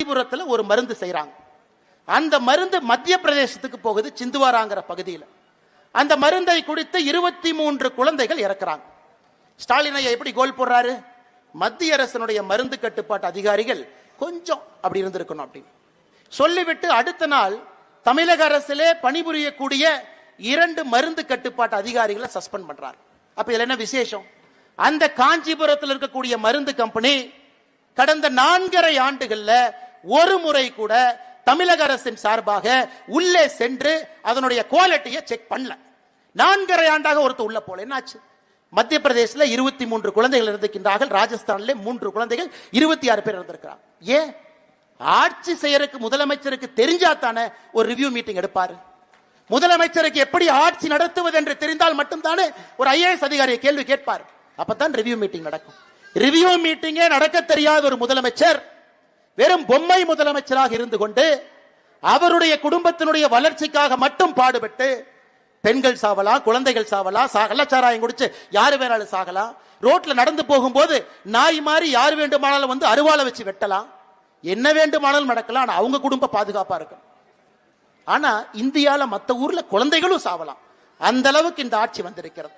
காஞ்சிபுரத்துல ஒரு மருந்து செய்யறாங்க. அந்த மருந்து மத்திய பிரதேசத்துக்கு போகுது, சிந்துவாராங்கிற பகுதியில். அந்த மருந்தை குடித்து 23 குழந்தைகள் இறக்குறாங்க. ஸ்டாலின் ஐயா எப்படி கோல் போடுறாரு? மத்திய அரசனுடைய மருந்து கட்டுப்பாட்டு அதிகாரிகள் கொஞ்சம் அப்படி இருந்திருக்கணும் அப்படின்னு சொல்லிவிட்டு அடுத்த நாள் தமிழக அரசிலே பணிபுரியக்கூடிய 2 மருந்து கட்டுப்பாட்டு அதிகாரிகளை சஸ்பெண்ட் பண்றார். அப்ப இதுல என்ன விசேஷம்? அந்த காஞ்சிபுரத்தில் இருக்கக்கூடிய மருந்து கம்பெனி கடந்த 4.5 ஆண்டுகள்ல ஒரு முறை கூட தமிழக அரசின் சார்பாக உள்ளே சென்று அதனுடைய குவாலிட்டியை செக் பண்ணல. 4.5 ஆண்டாக ஒருத்தர் உள்ள போல. என்னாச்சு? மத்திய பிரதேசல 23 குழந்தைகள் இருந்திருக்கின்றார்கள். ராஜஸ்தான்ல 3 குழந்தைகள், 26 பேர் இருந்திருக்கிறாங்க. ஏன்? ஆட்சி செய்யறதுக்கு முதலமைச்சருக்கு தெரிஞ்சா தானே ஒரு ரிவ்யூ மீட்டிங் எடுப்பாரு. முதலமைச்சருக்கு எப்படி ஆட்சி நடத்துவது என்று தெரிந்தால் மட்டும்தானே ஒரு IAS அதிகாரியை கேள்வி கேட்பார். அப்பதான் ரிவ்யூ மீட்டிங் நடக்கும். ரிவ்யூ மீட்டிங்கே நடக்க தெரியாத ஒரு முதலமைச்சர் வெறும் பொம்மை முதலமைச்சராக இருந்து கொண்டு அவருடைய குடும்பத்தினுடைய வளர்ச்சிக்காக மட்டும் பாடுபட்டு பெண்கள் சாவலாம், குழந்தைகள் சாவலாம், கள்ளச்சாராயம் குடிச்சு யாரு வேணாலும் சாகலாம், ரோட்ல நடந்து போகும்போது நாய் மாதிரி யாரு வேண்டுமானாலும் வந்து அருவாளை வச்சு வெட்டலாம், என்ன வேண்டுமானாலும் நடக்கலாம். ஆனா அவங்க குடும்ப பாதுகாப்பா இருக்கும். ஆனா இந்தியால மத்த ஊர்ல குழந்தைகளும் சாவலாம். அந்த அளவுக்கு இந்த ஆட்சி வந்திருக்கிறது.